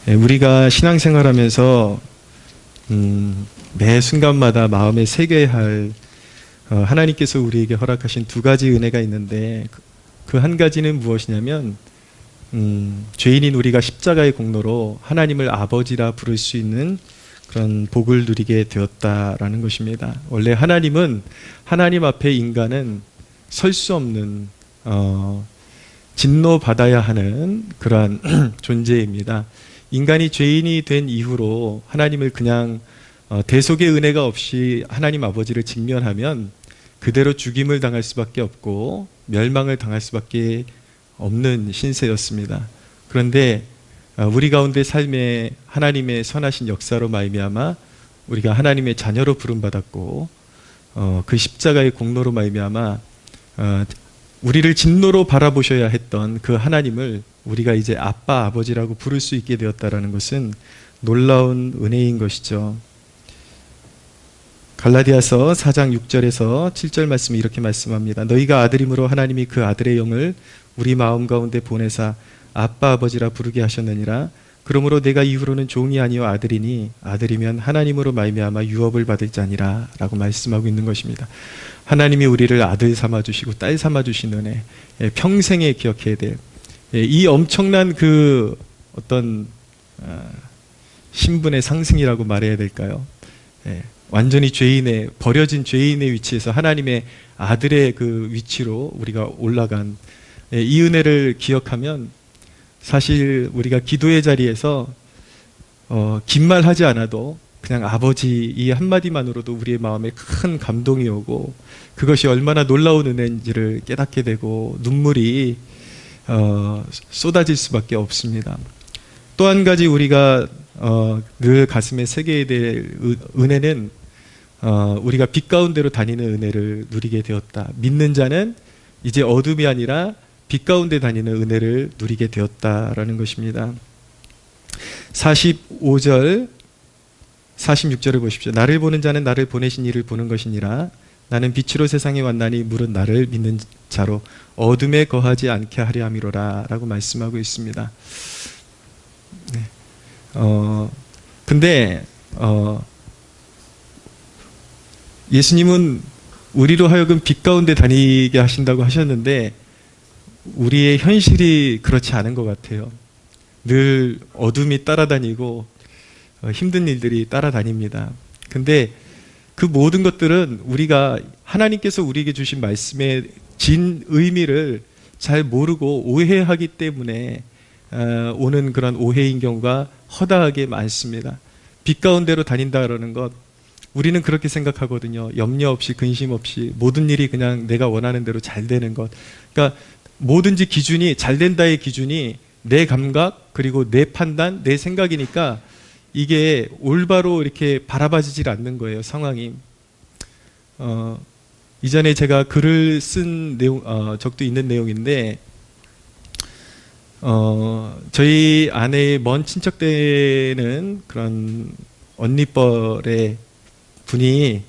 우리가 신앙생활하면서 매 순간마다 마음에 새겨야 할 하나님께서 우리에게 허락하신 두 가지 은혜가 있는데 그 한 가지는 무엇이냐면 죄인인 우리가 십자가의 공로로 하나님을 아버지라 부를 수 있는 그런 복을 누리게 되었다라는 것입니다. 원래 하나님은 하나님 앞에 인간은 설 수 없는 진노받아야 하는 그러한 존재입니다. 인간이 죄인이 된 이후로 하나님을 그냥 대속의 은혜가 없이 하나님 아버지를 직면하면 그대로 죽임을 당할 수밖에 없고 멸망을 당할 수밖에 없는 신세였습니다. 그런데 우리 가운데 삶에 하나님의 선하신 역사로 말미암아 우리가 하나님의 자녀로 부름받았고 그 십자가의 공로로 말미암아 우리를 진노로 바라보셔야 했던 그 하나님을 우리가 이제 아빠, 아버지라고 부를 수 있게 되었다는 것은 놀라운 은혜인 것이죠. 갈라디아서 4장 6절에서 7절 말씀이 이렇게 말씀합니다. 너희가 아들임으로 하나님이 그 아들의 영을 우리 마음 가운데 보내사 아빠, 아버지라 부르게 하셨느니라. 그러므로 내가 이후로는 종이 아니요 아들이니 아들이면 하나님으로 말미암아 유업을 받을 자니라 라고 말씀하고 있는 것입니다. 하나님이 우리를 아들 삼아주시고 딸 삼아주신 은혜, 평생에 기억해야 될 이 엄청난 그 어떤 신분의 상승이라고 말해야 될까요? 완전히 죄인의, 버려진 죄인의 위치에서 하나님의 아들의 그 위치로 우리가 올라간 이 은혜를 기억하면 사실 우리가 기도의 자리에서 긴 말 하지 않아도 그냥 아버지 이 한마디만으로도 우리의 마음에 큰 감동이 오고 그것이 얼마나 놀라운 은혜인지를 깨닫게 되고 눈물이 쏟아질 수밖에 없습니다. 또 한 가지 우리가 늘 가슴에 새겨야 될 은혜는 우리가 빛 가운데로 다니는 은혜를 누리게 되었다. 믿는 자는 이제 어둠이 아니라 빛 가운데 다니는 은혜를 누리게 되었다라는 것입니다. 45절, 46절을 보십시오. 나를 보는 자는 나를 보내신 이를 보는 것이니라. 나는 빛으로 세상에 왔나니 물은 나를 믿는 자로 어둠에 거하지 않게 하려 함이로라 라고 말씀하고 있습니다. 네. 근데 예수님은 우리로 하여금 빛 가운데 다니게 하신다고 하셨는데 우리의 현실이 그렇지 않은 것 같아요. 늘 어둠이 따라다니고 힘든 일들이 따라다닙니다. 근데 그 모든 것들은 우리가 하나님께서 우리에게 주신 말씀의 진 의미를 잘 모르고 오해하기 때문에 오는 그런 오해인 경우가 허다하게 많습니다. 빛 가운데로 다닌다라는 것, 우리는 그렇게 생각하거든요. 염려 없이 근심 없이 모든 일이 그냥 내가 원하는 대로 잘 되는 것. 그러니까 뭐든지 기준이, 잘 된다의 기준이 내 감각 그리고 내 판단, 내 생각이니까 이게 올바로 이렇게 바라봐지질 않는 거예요, 상황이. 이전에 제가 글을 쓴 내용, 적도 있는 내용인데 저희 아내의 먼 친척되는 그런 언니뻘의 분이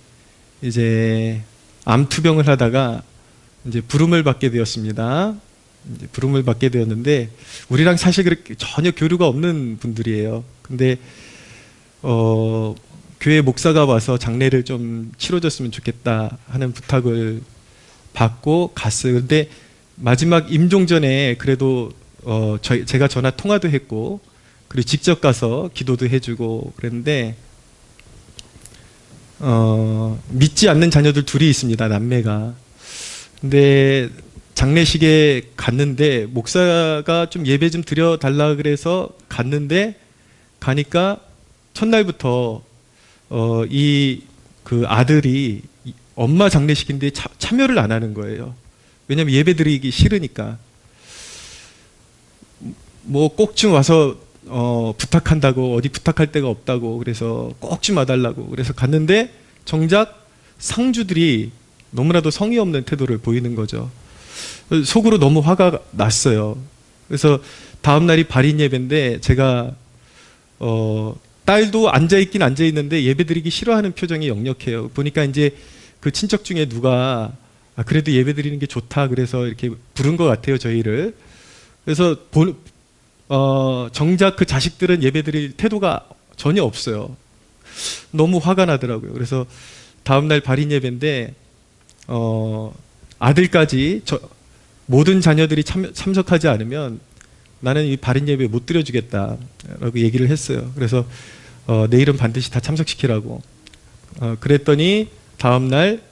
이제 암투병을 하다가 이제 부름을 받게 되었습니다. 이제 부름을 받게 되었는데 우리랑 사실 그렇게 전혀 교류가 없는 분들이에요. 근데 교회 목사가 와서 장례를 좀 치러줬으면 좋겠다 하는 부탁을 받고 갔어요. 근데 마지막 임종 전에 그래도 제가 전화 통화도 했고 그리고 직접 가서 기도도 해주고 그랬는데 믿지 않는 자녀들 둘이 있습니다. 남매가. 근데 장례식에 갔는데 목사가 좀 예배 좀 드려달라 그래서 갔는데 가니까 첫날부터 이 그 아들이 엄마 장례식인데 참여를 안 하는 거예요. 왜냐하면 예배 드리기 싫으니까. 뭐 꼭 좀 와서 부탁한다고, 어디 부탁할 데가 없다고 그래서 꼭 좀 와달라고 그래서 갔는데 정작 상주들이 너무나도 성의 없는 태도를 보이는 거죠. 속으로 너무 화가 났어요. 그래서 다음 날이 발인 예배인데 제가 딸도 앉아있긴 앉아있는데 예배드리기 싫어하는 표정이 역력해요. 보니까 이제 그 친척 중에 누가 그래도 예배드리는 게 좋다 그래서 이렇게 부른 것 같아요, 저희를. 그래서 정작 그 자식들은 예배드릴 태도가 전혀 없어요. 너무 화가 나더라고요. 그래서 다음날 발인 예배인데 아들까지 모든 자녀들이 참석하지 않으면 나는 이 발인 예배 못 드려주겠다라고 얘기를 했어요. 그래서 내일은 반드시 다 참석시키라고. 그랬더니 다음날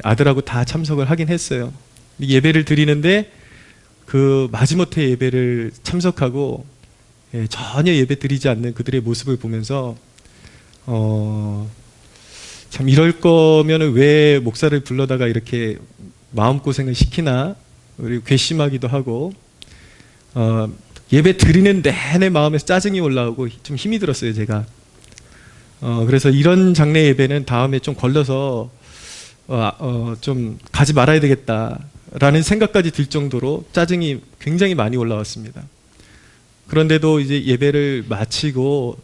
아들하고 다 참석을 하긴 했어요. 예배를 드리는데 그 마지못해 예배를 참석하고 전혀 예배 드리지 않는 그들의 모습을 보면서 참 이럴 거면 왜 목사를 불러다가 이렇게 마음고생을 시키나, 그리고 괘씸하기도 하고 예배 드리는 내내 마음에서 짜증이 올라오고 좀 힘이 들었어요, 제가. 그래서 이런 장례 예배는 다음에 좀 걸러서 좀 가지 말아야 되겠다라는 생각까지 들 정도로 짜증이 굉장히 많이 올라왔습니다. 그런데도 이제 예배를 마치고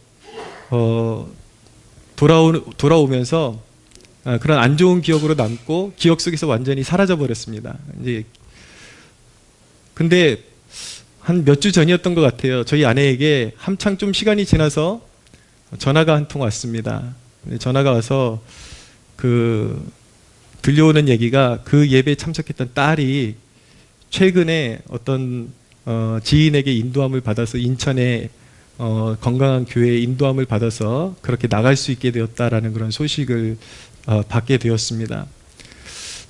돌아오면서 그런 안 좋은 기억으로 남고 기억 속에서 완전히 사라져 버렸습니다. 이제 근데 한 몇 주 전이었던 것 같아요. 저희 아내에게 한창 좀 시간이 지나서 전화가 한 통 왔습니다. 전화가 와서 들려오는 얘기가 그 예배에 참석했던 딸이 최근에 어떤 지인에게 인도함을 받아서 인천에 건강한 교회에 인도함을 받아서 그렇게 나갈 수 있게 되었다라는 그런 소식을 받게 되었습니다.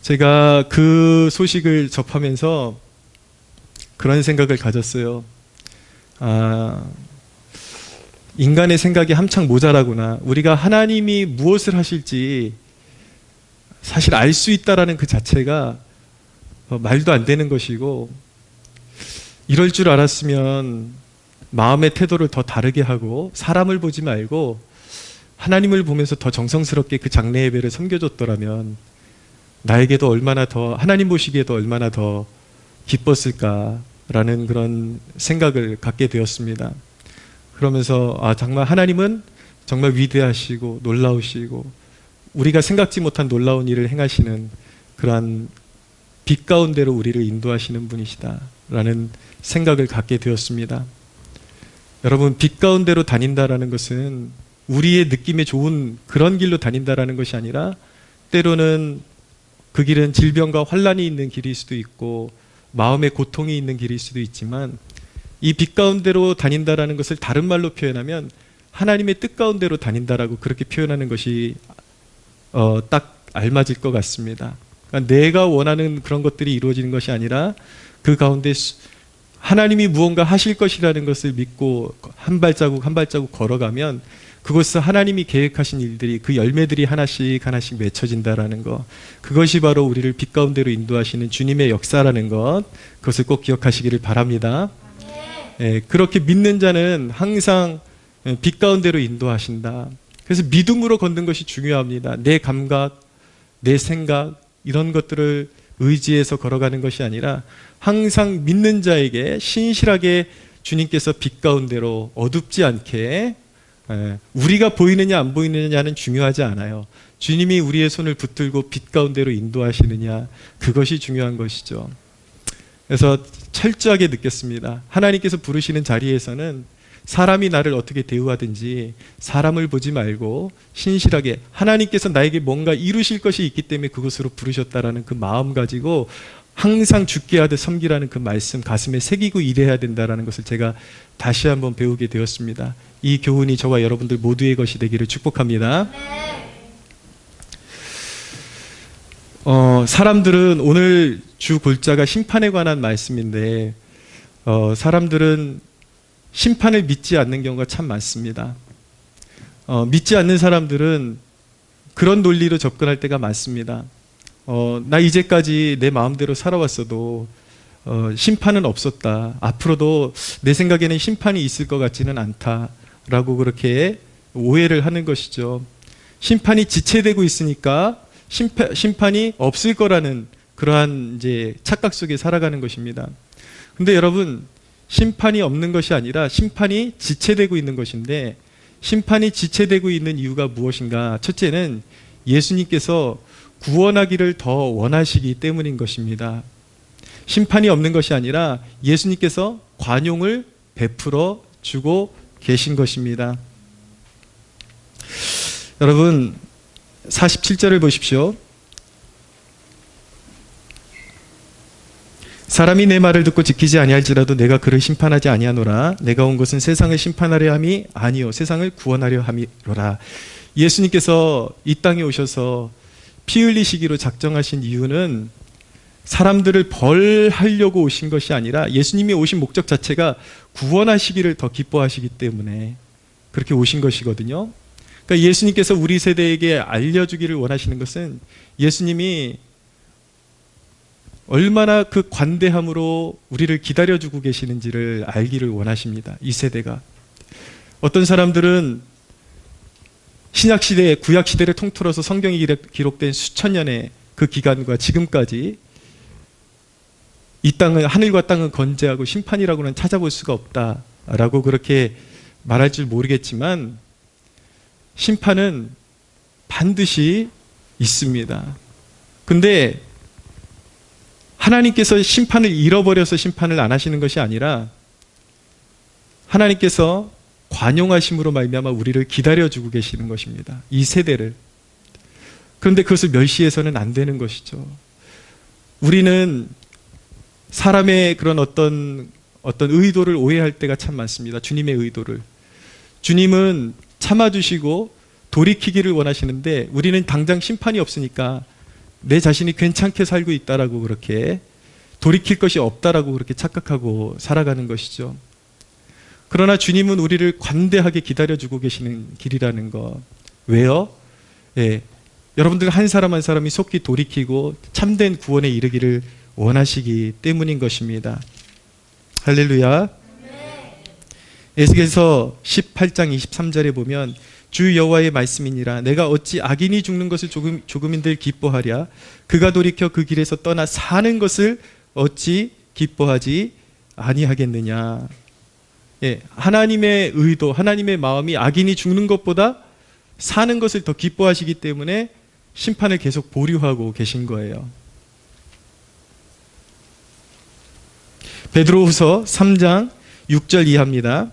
제가 그 소식을 접하면서 그런 생각을 가졌어요. 인간의 생각이 한창 모자라구나. 우리가 하나님이 무엇을 하실지 사실 알 수 있다라는 그 자체가 말도 안 되는 것이고, 이럴 줄 알았으면 마음의 태도를 더 다르게 하고 사람을 보지 말고 하나님을 보면서 더 정성스럽게 그 장례 예배를 섬겨줬더라면 나에게도 얼마나 더, 하나님 보시기에도 얼마나 더 기뻤을까라는 그런 생각을 갖게 되었습니다. 그러면서 정말 하나님은 정말 위대하시고 놀라우시고 우리가 생각지 못한 놀라운 일을 행하시는 그러한 빛 가운데로 우리를 인도하시는 분이시다라는 생각을 갖게 되었습니다. 여러분, 빛 가운데로 다닌다라는 것은 우리의 느낌에 좋은 그런 길로 다닌다라는 것이 아니라 때로는 그 길은 질병과 환란이 있는 길일 수도 있고 마음의 고통이 있는 길일 수도 있지만, 이 빛 가운데로 다닌다라는 것을 다른 말로 표현하면 하나님의 뜻 가운데로 다닌다라고 그렇게 표현하는 것이 딱 알맞을 것 같습니다. 그러니까 내가 원하는 그런 것들이 이루어지는 것이 아니라 그 가운데 하나님이 무언가 하실 것이라는 것을 믿고 한 발자국 한 발자국 걸어가면 그것은 하나님이 계획하신 일들이, 그 열매들이 하나씩 하나씩 맺혀진다라는 것, 그것이 바로 우리를 빛 가운데로 인도하시는 주님의 역사라는 것, 그것을 꼭 기억하시기를 바랍니다. 그렇게 믿는 자는 항상 빛 가운데로 인도하신다. 그래서 믿음으로 걷는 것이 중요합니다. 내 감각, 내 생각 이런 것들을 의지해서 걸어가는 것이 아니라 항상 믿는 자에게 신실하게 주님께서 빛 가운데로 어둡지 않게, 우리가 보이느냐 안 보이느냐는 중요하지 않아요. 주님이 우리의 손을 붙들고 빛 가운데로 인도하시느냐, 그것이 중요한 것이죠. 그래서 철저하게 느꼈습니다. 하나님께서 부르시는 자리에서는 사람이 나를 어떻게 대우하든지 사람을 보지 말고 신실하게 하나님께서 나에게 뭔가 이루실 것이 있기 때문에 그것으로 부르셨다라는 그 마음 가지고 항상 죽게 하듯 섬기라는 그 말씀 가슴에 새기고 일해야 된다는 것을 제가 다시 한번 배우게 되었습니다. 이 교훈이 저와 여러분들 모두의 것이 되기를 축복합니다. 사람들은, 오늘 주 골자가 심판에 관한 말씀인데 사람들은 심판을 믿지 않는 경우가 참 많습니다. 믿지 않는 사람들은 그런 논리로 접근할 때가 많습니다. 나 이제까지 내 마음대로 살아왔어도 심판은 없었다. 앞으로도 내 생각에는 심판이 있을 것 같지는 않다라고 그렇게 오해를 하는 것이죠. 심판이 지체되고 있으니까 심판이 없을 거라는 그러한 이제 착각 속에 살아가는 것입니다. 근데 여러분, 심판이 없는 것이 아니라 심판이 지체되고 있는 것인데, 심판이 지체되고 있는 이유가 무엇인가? 첫째는 예수님께서 구원하기를 더 원하시기 때문인 것입니다. 심판이 없는 것이 아니라 예수님께서 관용을 베풀어 주고 계신 것입니다. 여러분 47절을 보십시오. 사람이 내 말을 듣고 지키지 아니할지라도 내가 그를 심판하지 아니하노라. 내가 온 것은 세상을 심판하려 함이 아니요 세상을 구원하려 함이로라. 예수님께서 이 땅에 오셔서 피 흘리시기로 작정하신 이유는 사람들을 벌하려고 오신 것이 아니라 예수님이 오신 목적 자체가 구원하시기를 더 기뻐하시기 때문에 그렇게 오신 것이거든요. 그러니까 예수님께서 우리 세대에게 알려주기를 원하시는 것은 예수님이 얼마나 그 관대함으로 우리를 기다려주고 계시는지를 알기를 원하십니다. 이 세대가. 어떤 사람들은 신약시대, 구약시대를 통틀어서 성경이 기록된 수천 년의 그 기간과 지금까지 이 땅은, 하늘과 땅은 건재하고 심판이라고는 찾아볼 수가 없다라고 그렇게 말할 줄 모르겠지만 심판은 반드시 있습니다. 근데 하나님께서 심판을 잃어버려서 심판을 안 하시는 것이 아니라 하나님께서 관용하심으로 말미암아 우리를 기다려주고 계시는 것입니다. 이 세대를. 그런데 그것을 멸시해서는 안 되는 것이죠. 우리는 사람의 그런 어떤 의도를 오해할 때가 참 많습니다. 주님의 의도를. 주님은 참아주시고 돌이키기를 원하시는데 우리는 당장 심판이 없으니까 내 자신이 괜찮게 살고 있다라고 그렇게 돌이킬 것이 없다라고 그렇게 착각하고 살아가는 것이죠. 그러나 주님은 우리를 관대하게 기다려주고 계시는 길이라는 것. 왜요? 여러분들 한 사람 한 사람이 속히 돌이키고 참된 구원에 이르기를 원하시기 때문인 것입니다. 할렐루야. 에스겔서 18장 23절에 보면 주 여호와의 말씀이니라. 내가 어찌 악인이 죽는 것을 조금인들 기뻐하랴. 그가 돌이켜 그 길에서 떠나 사는 것을 어찌 기뻐하지 아니하겠느냐. 하나님의 의도, 하나님의 마음이 악인이 죽는 것보다 사는 것을 더 기뻐하시기 때문에 심판을 계속 보류하고 계신 거예요. 베드로후서 3장 6절 이하입니다.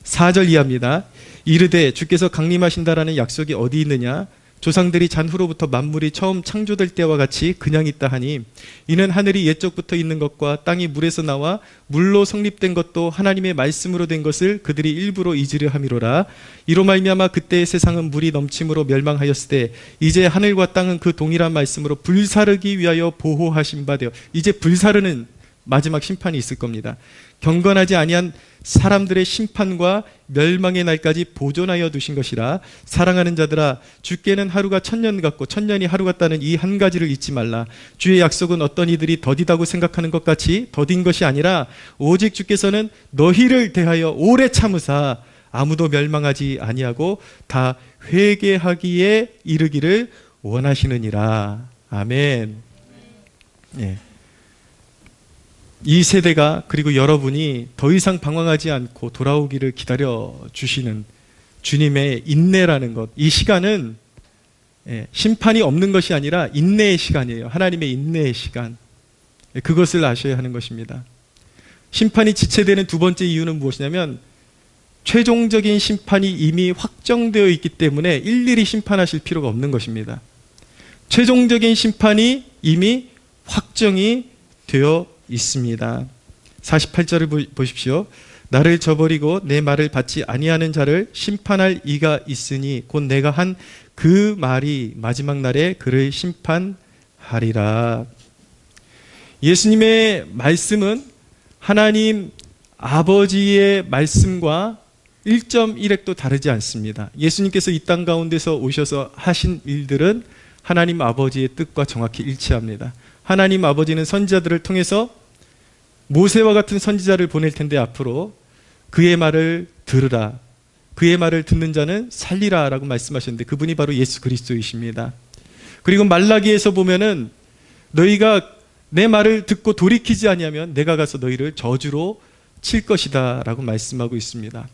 4절 이하입니다. 이르되 주께서 강림하신다라는 약속이 어디 있느냐? 조상들이 잔후로부터 만물이 처음 창조될 때와 같이 그냥 있다 하니 이는 하늘이 옛적부터 있는 것과 땅이 물에서 나와 물로 성립된 것도 하나님의 말씀으로 된 것을 그들이 일부러 잊으려 함이로라. 이로 말미암아 그때의 세상은 물이 넘침으로 멸망하였으되 이제 하늘과 땅은 그 동일한 말씀으로 불사르기 위하여 보호하신 바 되어. 이제 불사르는 마지막 심판이 있을 겁니다. 경건하지 아니한 사람들의 심판과 멸망의 날까지 보존하여 두신 것이라. 사랑하는 자들아, 주께는 하루가 1000년 같고 1000년이 하루 같다는 이 한 가지를 잊지 말라. 주의 약속은 어떤 이들이 더디다고 생각하는 것 같이 더딘 것이 아니라 오직 주께서는 너희를 대하여 오래 참으사 아무도 멸망하지 아니하고 다 회개하기에 이르기를 원하시느니라. 아멘. 이 세대가, 그리고 여러분이 더 이상 방황하지 않고 돌아오기를 기다려 주시는 주님의 인내라는 것. 이 시간은 심판이 없는 것이 아니라 인내의 시간이에요. 하나님의 인내의 시간. 그것을 아셔야 하는 것입니다. 심판이 지체되는 두 번째 이유는 무엇이냐면 최종적인 심판이 이미 확정되어 있기 때문에 일일이 심판하실 필요가 없는 것입니다. 최종적인 심판이 이미 확정이 되어 있습니다. 48절을 보십시오. 나를 저버리고 내 말을 받지 아니하는 자를 심판할 이가 있으니 곧 내가 한 그 말이 마지막 날에 그를 심판하리라. 예수님의 말씀은 하나님 아버지의 말씀과 1.1획도 다르지 않습니다. 예수님께서 이 땅 가운데서 오셔서 하신 일들은 하나님 아버지의 뜻과 정확히 일치합니다. 하나님 아버지는 선지자들을 통해서 모세와 같은 선지자를 보낼 텐데 앞으로 그의 말을 들으라. 그의 말을 듣는 자는 살리라 라고 말씀하셨는데 그분이 바로 예수 그리스도이십니다. 그리고 말라기에서 보면은 너희가 내 말을 듣고 돌이키지 아니하면 내가 가서 너희를 저주로 칠 것이다 라고 말씀하고 있습니다.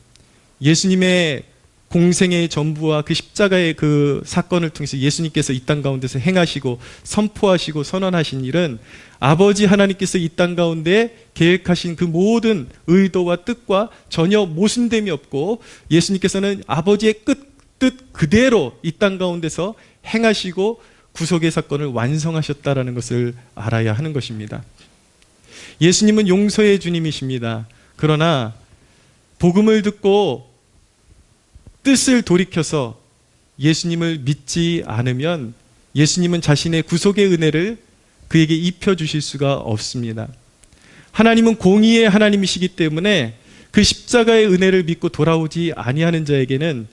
예수님의 공생의 전부와 그 십자가의 그 사건을 통해서 예수님께서 이 땅 가운데서 행하시고 선포하시고 선언하신 일은 아버지 하나님께서 이 땅 가운데 계획하신 그 모든 의도와 뜻과 전혀 모순됨이 없고 예수님께서는 아버지의 뜻 그대로 이 땅 가운데서 행하시고 구속의 사건을 완성하셨다라는 것을 알아야 하는 것입니다. 예수님은 용서의 주님이십니다. 그러나 복음을 듣고 뜻을 돌이켜서 예수님을 믿지 않으면 예수님은 자신의 구속의 은혜를 그에게 입혀주실 수가 없습니다. 하나님은 공의의 하나님이시기 때문에 그 십자가의 은혜를 믿고 돌아오지 아니하는 자에게는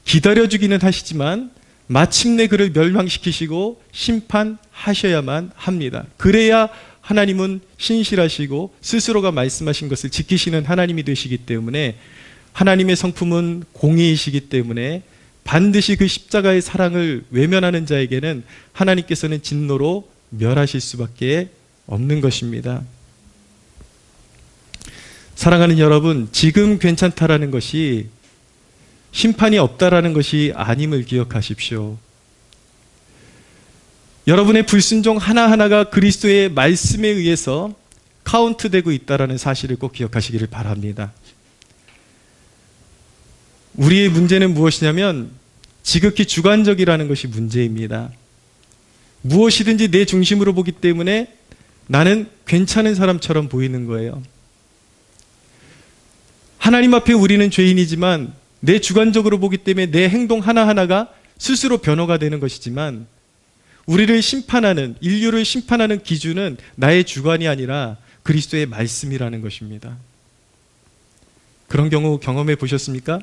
기다려주기는 하시지만 마침내 그를 멸망시키시고 심판하셔야만 합니다. 그래야 하나님은 신실하시고 스스로가 말씀하신 것을 지키시는 하나님이 되시기 때문에 하나님의 성품은 공의이시기 때문에 반드시 그 십자가의 사랑을 외면하는 자에게는 하나님께서는 진노로 멸하실 수밖에 없는 것입니다. 사랑하는 여러분, 지금 괜찮다라는 것이 심판이 없다라는 것이 아님을 기억하십시오. 여러분의 불순종 하나하나가 그리스도의 말씀에 의해서 카운트되고 있다라는 사실을 꼭 기억하시기를 바랍니다. 우리의 문제는 무엇이냐면 지극히 주관적이라는 것이 문제입니다. 무엇이든지 내 중심으로 보기 때문에 나는 괜찮은 사람처럼 보이는 거예요. 하나님 앞에 우리는 죄인이지만 내 주관적으로 보기 때문에 내 행동 하나하나가 스스로 변호가 되는 것이지만 우리를 심판하는, 인류를 심판하는 기준은 나의 주관이 아니라 그리스도의 말씀이라는 것입니다. 그런 경우 경험해 보셨습니까?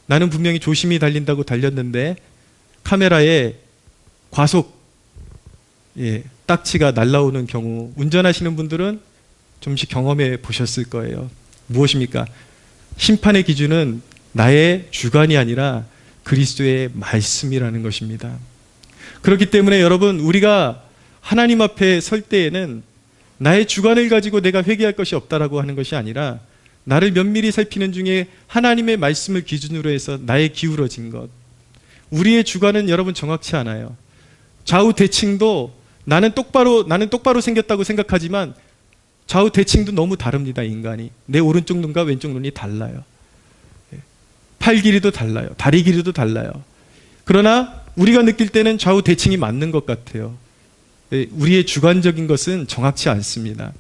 나는 분명히 조심히 달린다고 달렸는데 카메라에 과속 딱지가 날라오는 경우 운전하시는 분들은 좀씩 경험해 보셨을 거예요. 무엇입니까? 심판의 기준은 나의 주관이 아니라 그리스도의 말씀이라는 것입니다. 그렇기 때문에 여러분, 우리가 하나님 앞에 설 때에는 나의 주관을 가지고 내가 회개할 것이 없다라고 하는 것이 아니라 나를 면밀히 살피는 중에 하나님의 말씀을 기준으로 해서 나의 기울어진 것, 우리의 주관은 여러분 정확치 않아요. 좌우 대칭도 나는 똑바로 생겼다고 생각하지만 좌우 대칭도 너무 다릅니다. 인간이 내 오른쪽 눈과 왼쪽 눈이 달라요. 팔 길이도 달라요. 다리 길이도 달라요. 그러나 우리가 느낄 때는 좌우 대칭이 맞는 것 같아요. 우리의 주관적인 것은 정확치 않습니다.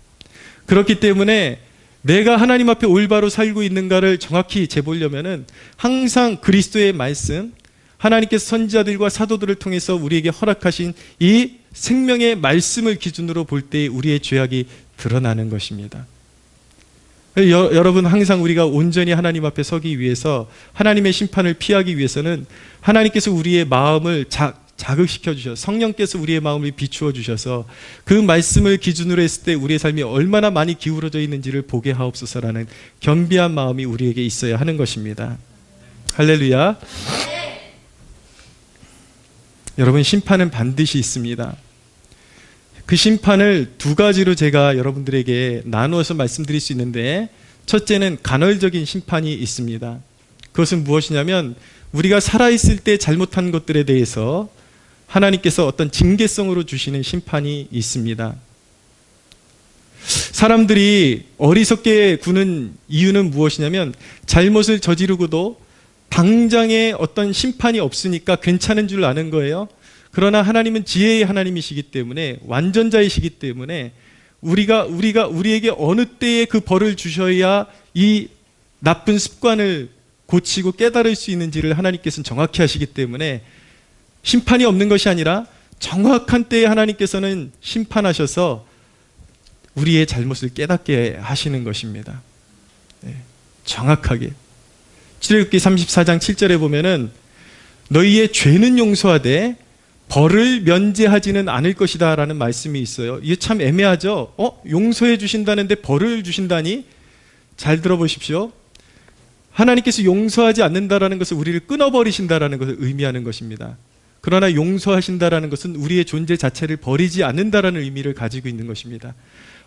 그렇기 때문에 내가 하나님 앞에 올바로 살고 있는가를 정확히 재보려면은 항상 그리스도의 말씀, 하나님께서 선지자들과 사도들을 통해서 우리에게 허락하신 이 생명의 말씀을 기준으로 볼 때 우리의 죄악이 드러나는 것입니다. 여러분, 항상 우리가 온전히 하나님 앞에 서기 위해서, 하나님의 심판을 피하기 위해서는 하나님께서 우리의 마음을 자극시켜 주셔서, 성령께서 우리의 마음을 비추어 주셔서 그 말씀을 기준으로 했을 때 우리의 삶이 얼마나 많이 기울어져 있는지를 보게 하옵소서라는 겸비한 마음이 우리에게 있어야 하는 것입니다. 할렐루야. 여러분, 심판은 반드시 있습니다. 그 심판을 두 가지로 제가 여러분들에게 나누어서 말씀드릴 수 있는데, 첫째는 간헐적인 심판이 있습니다. 그것은 무엇이냐면 우리가 살아있을 때 잘못한 것들에 대해서 하나님께서 어떤 징계성으로 주시는 심판이 있습니다. 사람들이 어리석게 구는 이유는 무엇이냐면 잘못을 저지르고도 당장에 어떤 심판이 없으니까 괜찮은 줄 아는 거예요. 그러나 하나님은 지혜의 하나님이시기 때문에, 완전자이시기 때문에 우리에게 어느 때에 그 벌을 주셔야 이 나쁜 습관을 고치고 깨달을 수 있는지를 하나님께서는 정확히 하시기 때문에 심판이 없는 것이 아니라 정확한 때에 하나님께서는 심판하셔서 우리의 잘못을 깨닫게 하시는 것입니다. 정확하게. 출애굽기 34장 7절에 보면은 너희의 죄는 용서하되 벌을 면제하지는 않을 것이다 라는 말씀이 있어요. 이게 참 애매하죠? 용서해 주신다는데 벌을 주신다니? 잘 들어보십시오. 하나님께서 용서하지 않는다라는 것은 우리를 끊어버리신다라는 것을 의미하는 것입니다. 그러나 용서하신다라는 것은 우리의 존재 자체를 버리지 않는다라는 의미를 가지고 있는 것입니다.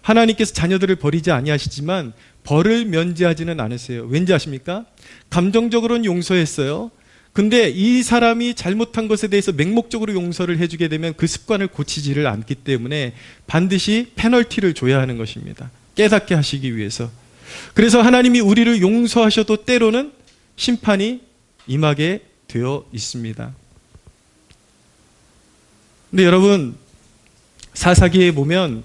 하나님께서 자녀들을 버리지 아니하시지만 벌을 면제하지는 않으세요. 왠지 아십니까? 감정적으로는 용서했어요. 근데 이 사람이 잘못한 것에 대해서 맹목적으로 용서를 해주게 되면 그 습관을 고치지를 않기 때문에 반드시 페널티를 줘야 하는 것입니다. 깨닫게 하시기 위해서. 그래서 하나님이 우리를 용서하셔도 때로는 심판이 임하게 되어 있습니다. 근데 여러분, 사사기에 보면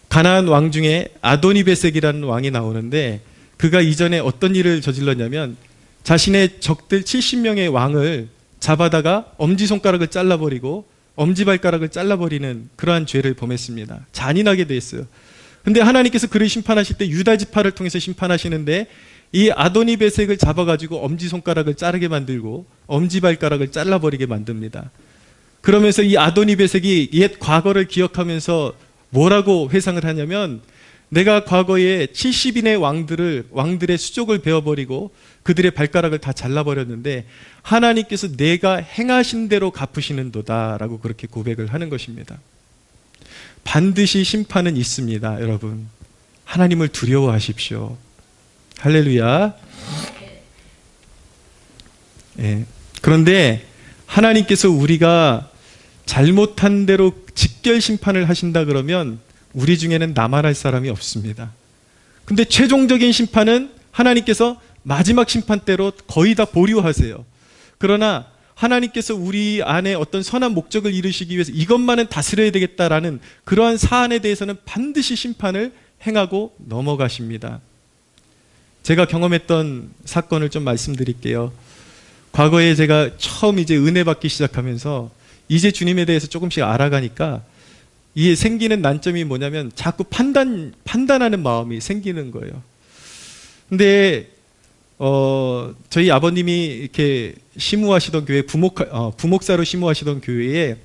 가나안 왕 중에 아도니베섹이라는 왕이 나오는데, 그가 이전에 어떤 일을 저질렀냐면 자신의 적들 70명의 왕을 잡아다가 엄지손가락을 잘라버리고 엄지발가락을 잘라버리는 그러한 죄를 범했습니다. 잔인하게 됐어요. 근데 하나님께서 그를 심판하실 때 유다 지파를 통해서 심판하시는데, 이 아도니베섹을 잡아가지고 엄지손가락을 자르게 만들고 엄지발가락을 잘라버리게 만듭니다. 그러면서 이 아도니베섹이 옛 과거를 기억하면서 뭐라고 회상을 하냐면, 내가 과거에 70인의 왕들의 수족을 베어버리고 그들의 발가락을 다 잘라버렸는데 하나님께서 내가 행하신 대로 갚으시는도다 라고 그렇게 고백을 하는 것입니다. 반드시 심판은 있습니다. 여러분, 하나님을 두려워하십시오. 할렐루야. 예. 그런데 하나님께서 우리가 잘못한 대로 직결 심판을 하신다 그러면 우리 중에는 나만할 사람이 없습니다. 근데 최종적인 심판은 하나님께서 마지막 심판 때로 거의 다 보류하세요. 그러나 하나님께서 우리 안에 어떤 선한 목적을 이루시기 위해서 이것만은 다스려야 되겠다라는 그러한 사안에 대해서는 반드시 심판을 행하고 넘어가십니다. 제가 경험했던 사건을 좀 말씀드릴게요. 과거에 제가 처음 이제 은혜 받기 시작하면서 이제 주님에 대해서 조금씩 알아가니까 이게 생기는 난점이 뭐냐면 자꾸 판단하는 마음이 생기는 거예요. 근데 저희 아버님이 이렇게 심우하시던 교회, 부목사로 심우하시던 교회에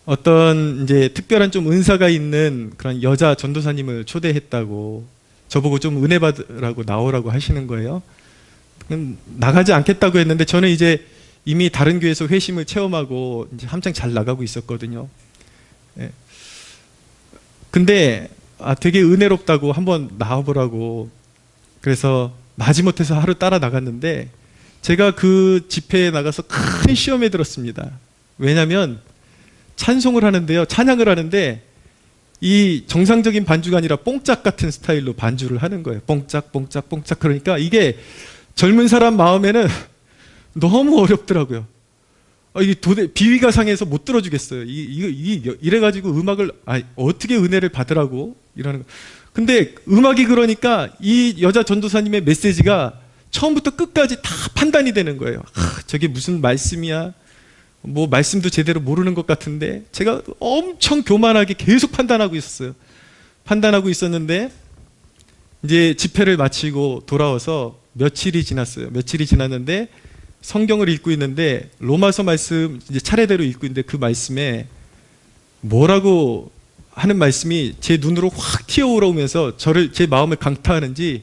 어떤 이제 특별한 좀 은사가 있는 그런 여자 전도사님을 초대했다고 저보고 좀 은혜 받으라고 나오라고 하시는 거예요. 나가지 않겠다고 했는데 저는 이제 이미 다른 교회에서 회심을 체험하고 이제 한창 잘 나가고 있었거든요. 예. 근데 되게 은혜롭다고 한번 나와보라고, 그래서 마지못해서 하루 따라 나갔는데 제가 그 집회에 나가서 큰 시험에 들었습니다. 왜냐하면 찬송을 하는데요, 찬양을 하는데 이 정상적인 반주가 아니라 뽕짝 같은 스타일로 반주를 하는 거예요. 뽕짝 뽕짝 뽕짝. 그러니까 이게 젊은 사람 마음에는 너무 어렵더라고요. 이게 비위가 상해서 못 들어주겠어요. 이래가지고 음악을 어떻게 은혜를 받으라고 이러는 거. 근데 음악이 그러니까 이 여자 전도사님의 메시지가 처음부터 끝까지 다 판단이 되는 거예요. 저게 무슨 말씀이야? 뭐 말씀도 제대로 모르는 것 같은데, 제가 엄청 교만하게 계속 판단하고 있었어요. 판단하고 있었는데 이제 집회를 마치고 돌아와서 며칠이 지났어요. 며칠이 지났는데 성경을 읽고 있는데 로마서 말씀 이제 차례대로 읽고 있는데 그 말씀에 뭐라고 하는 말씀이 제 눈으로 확 튀어오르면서 제 마음을 강타하는지,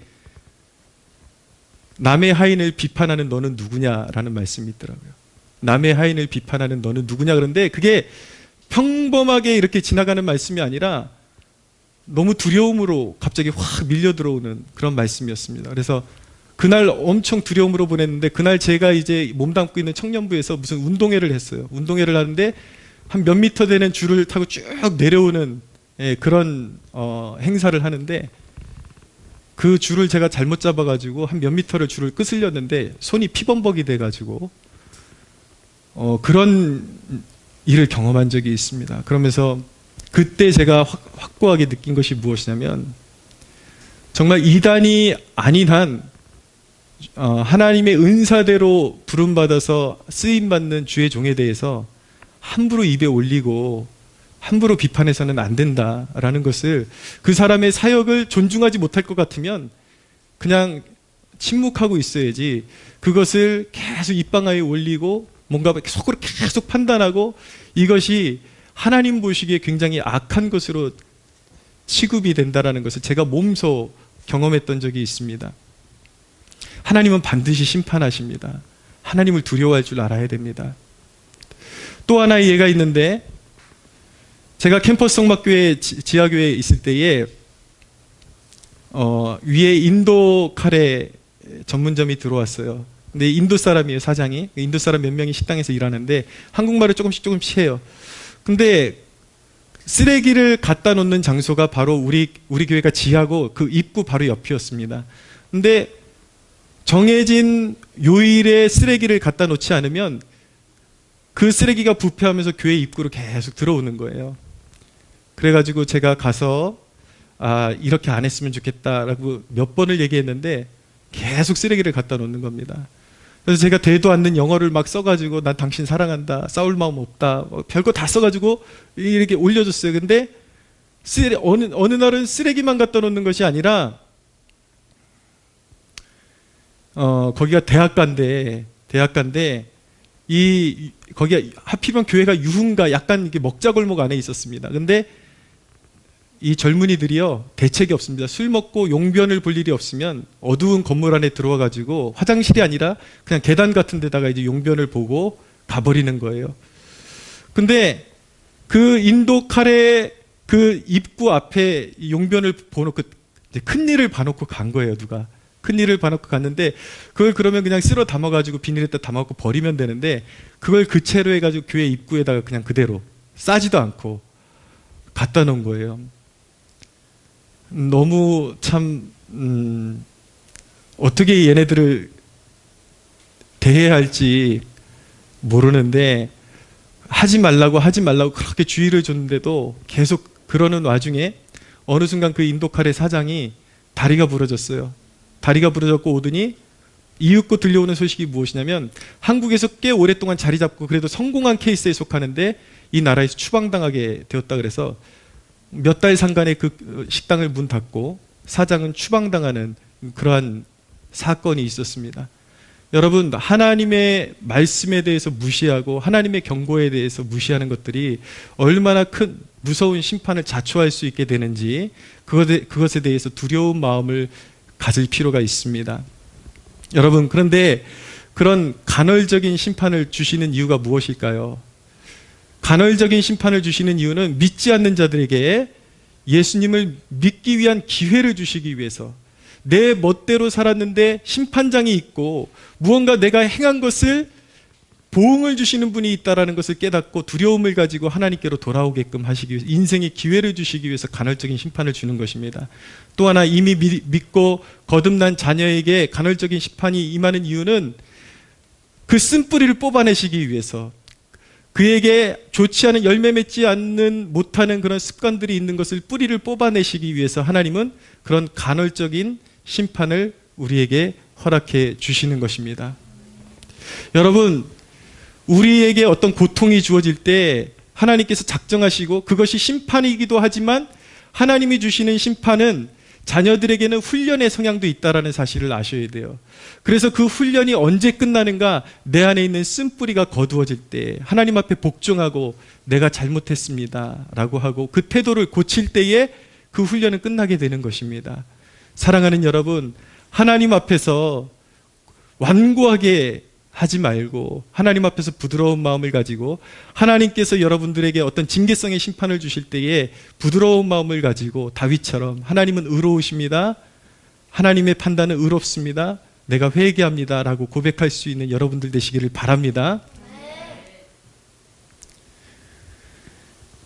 남의 하인을 비판하는 너는 누구냐라는 말씀이 있더라고요. 남의 하인을 비판하는 너는 누구냐. 그런데 그게 평범하게 이렇게 지나가는 말씀이 아니라 너무 두려움으로 갑자기 확 밀려 들어오는 그런 말씀이었습니다. 그래서 그날 엄청 두려움으로 보냈는데, 그날 제가 이제 몸담고 있는 청년부에서 무슨 운동회를 했어요. 운동회를 하는데 한 몇 미터 되는 줄을 타고 쭉 내려오는 그런 행사를 하는데, 그 줄을 제가 잘못 잡아가지고 한 몇 미터를 줄을 끄슬렸는데 손이 피범벅이 돼가지고 그런 일을 경험한 적이 있습니다. 그러면서 그때 제가 확고하게 느낀 것이 무엇이냐면, 정말 이단이 아닌 한 하나님의 은사대로 부름받아서 쓰임받는 주의 종에 대해서 함부로 입에 올리고 함부로 비판해서는 안 된다라는 것을, 그 사람의 사역을 존중하지 못할 것 같으면 그냥 침묵하고 있어야지, 그것을 계속 입방아에 올리고 뭔가 속으로 계속 판단하고, 이것이 하나님 보시기에 굉장히 악한 것으로 취급이 된다는 것을 제가 몸소 경험했던 적이 있습니다. 하나님은 반드시 심판하십니다. 하나님을 두려워할 줄 알아야 됩니다. 또 하나의 예가 있는데, 제가 캠퍼스 성막교회 지하교회에 있을 때에 위에 인도 카레 전문점이 들어왔어요. 근데 인도 사람이에요, 사장이. 인도 사람 몇 명이 식당에서 일하는데 한국말을 조금씩 해요. 근데 쓰레기를 갖다 놓는 장소가 바로 우리 교회가 지하고 그 입구 바로 옆이었습니다. 근데 정해진 요일에 쓰레기를 갖다 놓지 않으면 그 쓰레기가 부패하면서 교회 입구로 계속 들어오는 거예요. 그래가지고 제가 가서 이렇게 안 했으면 좋겠다라고 몇 번을 얘기했는데 계속 쓰레기를 갖다 놓는 겁니다. 그래서 제가 대도 않는 영어를 막 써가지고 난 당신 사랑한다, 싸울 마음 없다, 별거 다 써가지고 이렇게 올려줬어요. 근데 어느 날은 쓰레기만 갖다 놓는 것이 아니라 거기가 대학가인데 거기가 하필이면 교회가 유흥가 약간 이게 먹자골목 안에 있었습니다. 근데 이 젊은이들이요, 대책이 없습니다. 술 먹고 용변을 볼 일이 없으면 어두운 건물 안에 들어와 가지고 화장실이 아니라 그냥 계단 같은 데다가 이제 용변을 보고 가버리는 거예요. 근데 그 인도 카레 그 입구 앞에 용변을 보놓고 이제 큰 일을 봐놓고 간 거예요, 누가. 큰 일을 봐놓고 갔는데 그걸 그러면 그냥 쓸어 담아가지고 비닐에다 담아갖고 버리면 되는데 그걸 그 채로 해가지고 교회 입구에다가 그냥 그대로 싸지도 않고 갖다 놓은 거예요. 너무 참 어떻게 얘네들을 대해야 할지 모르는데 하지 말라고 그렇게 주의를 줬는데도 계속 그러는 와중에 어느 순간 그 인도카레 사장이 다리가 부러졌어요. 다리가 부러졌고 오더니 이윽고 들려오는 소식이 무엇이냐면 한국에서 꽤 오랫동안 자리 잡고 그래도 성공한 케이스에 속하는데 이 나라에서 추방당하게 되었다 그래서 몇 달 상간에 그 식당을 문 닫고 사장은 추방당하는 그러한 사건이 있었습니다. 여러분, 하나님의 말씀에 대해서 무시하고 하나님의 경고에 대해서 무시하는 것들이 얼마나 큰 무서운 심판을 자초할 수 있게 되는지 그것에 대해서 두려운 마음을 가질 필요가 있습니다. 여러분, 그런데 그런 간헐적인 심판을 주시는 이유가 무엇일까요? 간헐적인 심판을 주시는 이유는 믿지 않는 자들에게 예수님을 믿기 위한 기회를 주시기 위해서, 내 멋대로 살았는데 심판장이 있고 무언가 내가 행한 것을 보응을 주시는 분이 있다는 것을 깨닫고 두려움을 가지고 하나님께로 돌아오게끔 하시기 위해서, 인생의 기회를 주시기 위해서 간헐적인 심판을 주는 것입니다. 또 하나, 이미 믿고 거듭난 자녀에게 간헐적인 심판이 임하는 이유는 그 쓴뿌리를 뽑아내시기 위해서, 그에게 좋지 않은, 열매 맺지 않는 못하는 그런 습관들이 있는 것을 뿌리를 뽑아내시기 위해서 하나님은 그런 간헐적인 심판을 우리에게 허락해 주시는 것입니다. 여러분, 우리에게 어떤 고통이 주어질 때 하나님께서 작정하시고 그것이 심판이기도 하지만 하나님이 주시는 심판은 자녀들에게는 훈련의 성향도 있다는 사실을 아셔야 돼요. 그래서 그 훈련이 언제 끝나는가? 내 안에 있는 쓴뿌리가 거두어질 때, 하나님 앞에 복종하고 내가 잘못했습니다 라고 하고 그 태도를 고칠 때에 그 훈련은 끝나게 되는 것입니다. 사랑하는 여러분, 하나님 앞에서 완고하게 하지 말고 하나님 앞에서 부드러운 마음을 가지고, 하나님께서 여러분들에게 어떤 징계성의 심판을 주실 때에 부드러운 마음을 가지고 다윗처럼 하나님은 의로우십니다, 하나님의 판단은 의롭습니다, 내가 회개합니다 라고 고백할 수 있는 여러분들 되시기를 바랍니다.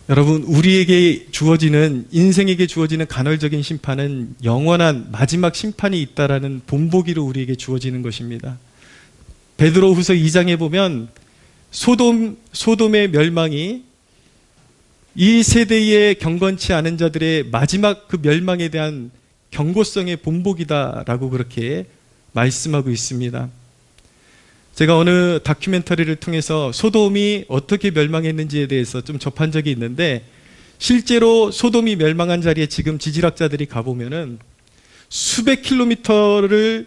여러분, 우리에게 주어지는, 인생에게 주어지는 간헐적인 심판은 영원한 마지막 심판이 있다라는 본보기로 우리에게 주어지는 것입니다. 베드로후서 2장에 보면 소돔의 멸망이 이 세대의 경건치 않은 자들의 마지막 그 멸망에 대한 경고성의 본보기다라고 그렇게 말씀하고 있습니다. 제가 어느 다큐멘터리를 통해서 소돔이 어떻게 멸망했는지에 대해서 좀 접한 적이 있는데, 실제로 소돔이 멸망한 자리에 지금 지질학자들이 가보면은 수백 킬로미터의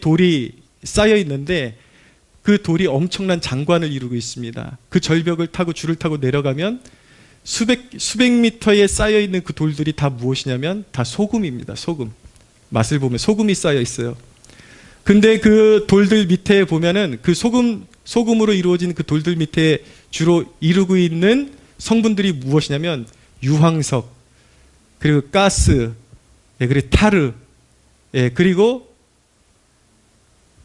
돌이 쌓여 있는데 그 돌이 엄청난 장관을 이루고 있습니다. 그 절벽을 타고 줄을 타고 내려가면 수백 미터에 쌓여 있는 그 돌들이 다 무엇이냐면 다 소금입니다. 소금. 맛을 보면 소금이 쌓여 있어요. 근데 그 돌들 밑에 보면은 그 소금으로 이루어진 그 돌들 밑에 주로 이루고 있는 성분들이 무엇이냐면 유황석, 그리고 가스, 그리고 타르, 그리고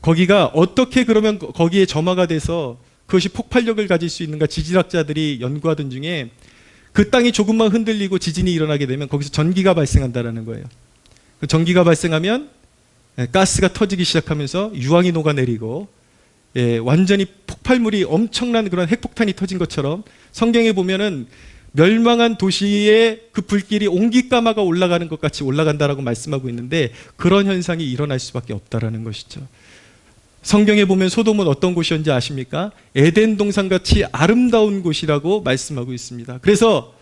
거기가 어떻게 그러면 거기에 점화가 돼서 그것이 폭발력을 가질 수 있는가 지질학자들이 연구하던 중에 그 땅이 조금만 흔들리고 지진이 일어나게 되면 거기서 전기가 발생한다라는 거예요. 그 전기가 발생하면 가스가 터지기 시작하면서 유황이 녹아내리고 완전히 폭발물이 엄청난 그런 핵폭탄이 터진 것처럼 성경에 보면은 멸망한 도시의 그 불길이 온기가마가 올라가는 것 같이 올라간다라고 말씀하고 있는데 그런 현상이 일어날 수밖에 없다라는 것이죠. 성경에 보면 소돔은 어떤 곳이었는지 아십니까? 에덴 동산같이 아름다운 곳이라고 말씀하고 있습니다. 그래서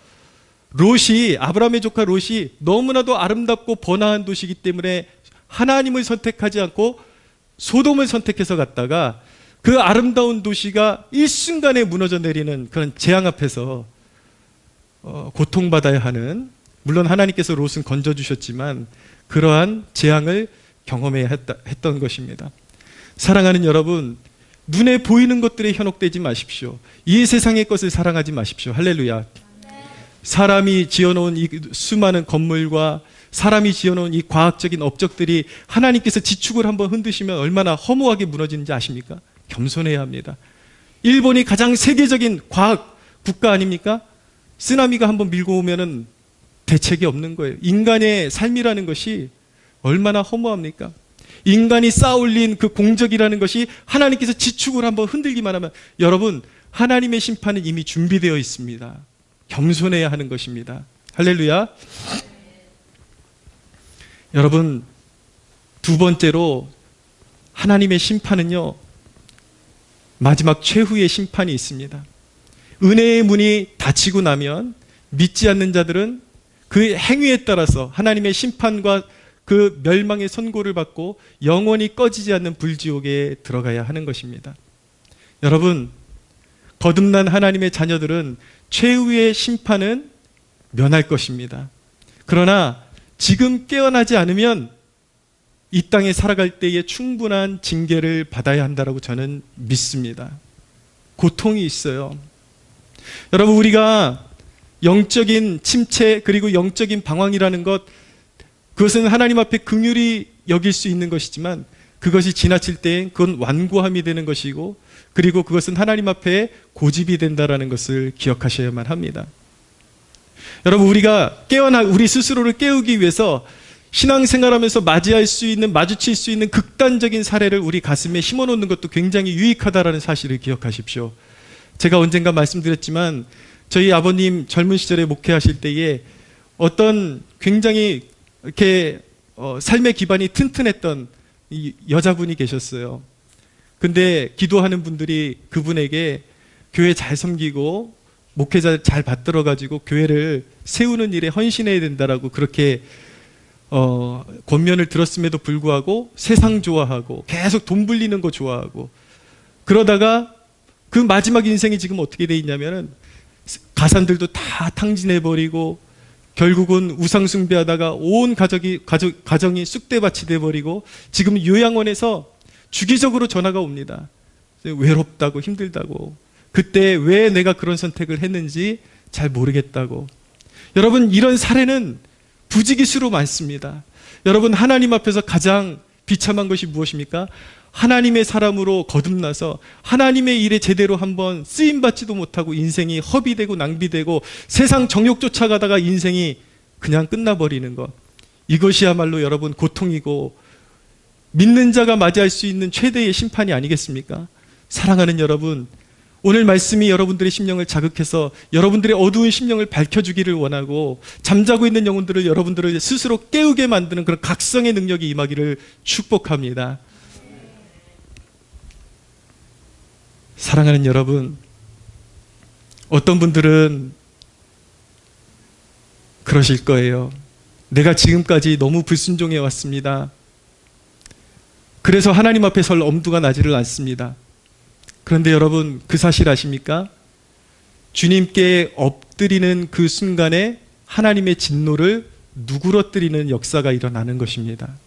롯이, 아브라함의 조카 롯이 너무나도 아름답고 번화한 도시이기 때문에 하나님을 선택하지 않고 소돔을 선택해서 갔다가 그 아름다운 도시가 일순간에 무너져 내리는 그런 재앙 앞에서 고통받아야 하는, 물론 하나님께서 롯은 건져주셨지만 그러한 재앙을 경험해야 했던 것입니다. 사랑하는 여러분, 눈에 보이는 것들에 현혹되지 마십시오. 이 세상의 것을 사랑하지 마십시오. 할렐루야. 사람이 지어놓은 이 수많은 건물과 사람이 지어놓은 이 과학적인 업적들이 하나님께서 지축을 한번 흔드시면 얼마나 허무하게 무너지는지 아십니까? 겸손해야 합니다. 일본이 가장 세계적인 과학 국가 아닙니까? 쓰나미가 한번 밀고 오면은 대책이 없는 거예요. 인간의 삶이라는 것이 얼마나 허무합니까? 인간이 쌓아올린 그 공적이라는 것이 하나님께서 지축을 한번 흔들기만 하면, 여러분, 하나님의 심판은 이미 준비되어 있습니다. 겸손해야 하는 것입니다. 할렐루야. 여러분, 두 번째로 하나님의 심판은요, 마지막 최후의 심판이 있습니다. 은혜의 문이 닫히고 나면 믿지 않는 자들은 그 행위에 따라서 하나님의 심판과 그 멸망의 선고를 받고 영원히 꺼지지 않는 불지옥에 들어가야 하는 것입니다. 여러분, 거듭난 하나님의 자녀들은 최후의 심판은 면할 것입니다. 그러나 지금 깨어나지 않으면 이 땅에 살아갈 때에 충분한 징계를 받아야 한다고 저는 믿습니다. 고통이 있어요. 여러분, 우리가 영적인 침체 그리고 영적인 방황이라는 것, 그것은 하나님 앞에 긍휼히 여길 수 있는 것이지만 그것이 지나칠 때엔 그건 완고함이 되는 것이고, 그리고 그것은 하나님 앞에 고집이 된다는 것을 기억하셔야만 합니다. 여러분, 우리가 우리 스스로를 깨우기 위해서 신앙생활하면서 마주칠 수 있는 극단적인 사례를 우리 가슴에 심어놓는 것도 굉장히 유익하다라는 사실을 기억하십시오. 제가 언젠가 말씀드렸지만 저희 아버님 젊은 시절에 목회하실 때에 어떤 굉장히 이렇게 삶의 기반이 튼튼했던 이 여자분이 계셨어요. 근데 기도하는 분들이 그분에게 교회 잘 섬기고 목회자 잘 받들어 가지고 교회를 세우는 일에 헌신해야 된다라고 그렇게 권면을 들었음에도 불구하고 세상 좋아하고 계속 돈 불리는 거 좋아하고 그러다가 그 마지막 인생이 지금 어떻게 돼 있냐면은 가산들도 다 탕진해버리고 결국은 우상숭배하다가 온 가정이 쑥대밭이 돼버리고 지금 요양원에서 주기적으로 전화가 옵니다. 외롭다고 힘들다고, 그때 왜 내가 그런 선택을 했는지 잘 모르겠다고. 여러분, 이런 사례는 부지기수로 많습니다. 여러분, 하나님 앞에서 가장 비참한 것이 무엇입니까? 하나님의 사람으로 거듭나서 하나님의 일에 제대로 한번 쓰임받지도 못하고 인생이 허비되고 낭비되고 세상 정욕 쫓아가다가 인생이 그냥 끝나버리는 것, 이것이야말로 여러분 고통이고 믿는 자가 맞이할 수 있는 최대의 심판이 아니겠습니까? 사랑하는 여러분, 오늘 말씀이 여러분들의 심령을 자극해서 여러분들의 어두운 심령을 밝혀주기를 원하고 잠자고 있는 영혼들을 여러분들을 스스로 깨우게 만드는 그런 각성의 능력이 임하기를 축복합니다. 사랑하는 여러분, 어떤 분들은 그러실 거예요. 내가 지금까지 너무 불순종해 왔습니다. 그래서 하나님 앞에 설 엄두가 나지를 않습니다. 그런데 여러분, 그 사실 아십니까? 주님께 엎드리는 그 순간에 하나님의 진노를 누그러뜨리는 역사가 일어나는 것입니다.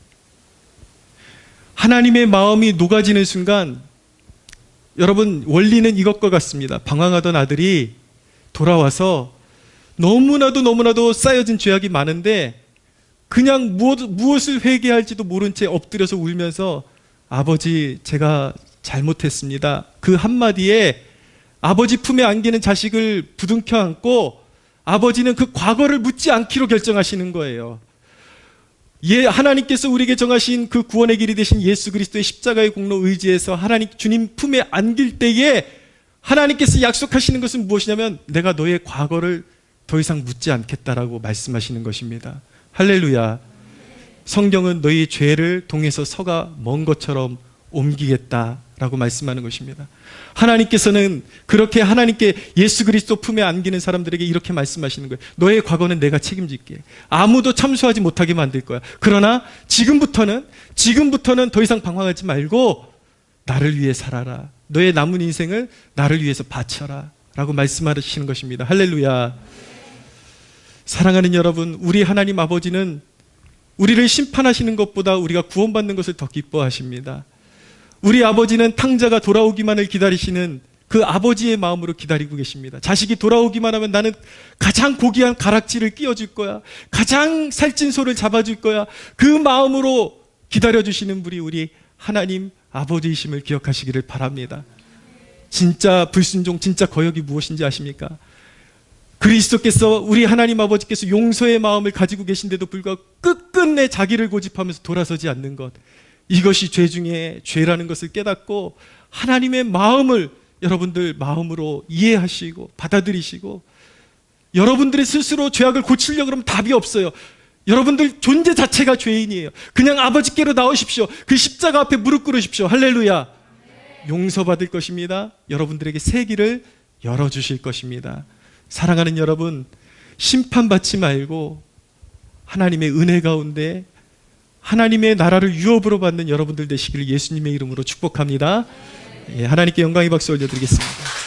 하나님의 마음이 녹아지는 순간, 여러분, 원리는 이것과 같습니다. 방황하던 아들이 돌아와서 너무나도 쌓여진 죄악이 많은데 그냥 무엇을 회개할지도 모른 채 엎드려서 울면서 아버지, 제가 잘못했습니다. 그 한마디에 아버지 품에 안기는 자식을 부둥켜 안고 아버지는 그 과거를 묻지 않기로 결정하시는 거예요. 하나님께서 우리에게 정하신 그 구원의 길이 되신 예수 그리스도의 십자가의 공로 의지해서 하나님 주님 품에 안길 때에 하나님께서 약속하시는 것은 무엇이냐면 내가 너의 과거를 더 이상 묻지 않겠다라고 말씀하시는 것입니다. 할렐루야. 성경은 너희 죄를 동에서 서가 먼 것처럼 옮기겠다라고 말씀하는 것입니다. 하나님께서는 그렇게 하나님께 예수 그리스도 품에 안기는 사람들에게 이렇게 말씀하시는 거예요. 너의 과거는 내가 책임질게. 아무도 참수하지 못하게 만들 거야. 그러나 지금부터는 더 이상 방황하지 말고 나를 위해 살아라. 너의 남은 인생을 나를 위해서 바쳐라 라고 말씀하시는 것입니다. 할렐루야. 사랑하는 여러분, 우리 하나님 아버지는 우리를 심판하시는 것보다 우리가 구원받는 것을 더 기뻐하십니다. 우리 아버지는 탕자가 돌아오기만을 기다리시는 그 아버지의 마음으로 기다리고 계십니다. 자식이 돌아오기만 하면 나는 가장 고귀한 가락지를 끼워줄 거야. 가장 살찐 소를 잡아줄 거야. 그 마음으로 기다려주시는 분이 우리 하나님 아버지이심을 기억하시기를 바랍니다. 진짜 불순종, 진짜 거역이 무엇인지 아십니까? 그리스도께서, 우리 하나님 아버지께서 용서의 마음을 가지고 계신데도 불구하고 끝끝내 자기를 고집하면서 돌아서지 않는 것, 이것이 죄 중에 죄라는 것을 깨닫고 하나님의 마음을 여러분들 마음으로 이해하시고 받아들이시고, 여러분들이 스스로 죄악을 고치려고 그러면 답이 없어요. 여러분들 존재 자체가 죄인이에요. 그냥 아버지께로 나오십시오. 그 십자가 앞에 무릎 꿇으십시오. 할렐루야. 용서받을 것입니다. 여러분들에게 새 길을 열어주실 것입니다. 사랑하는 여러분, 심판받지 말고 하나님의 은혜 가운데 하나님의 나라를 유업으로 받는 여러분들 되시기를 예수님의 이름으로 축복합니다. 하나님께 영광의 박수 올려드리겠습니다.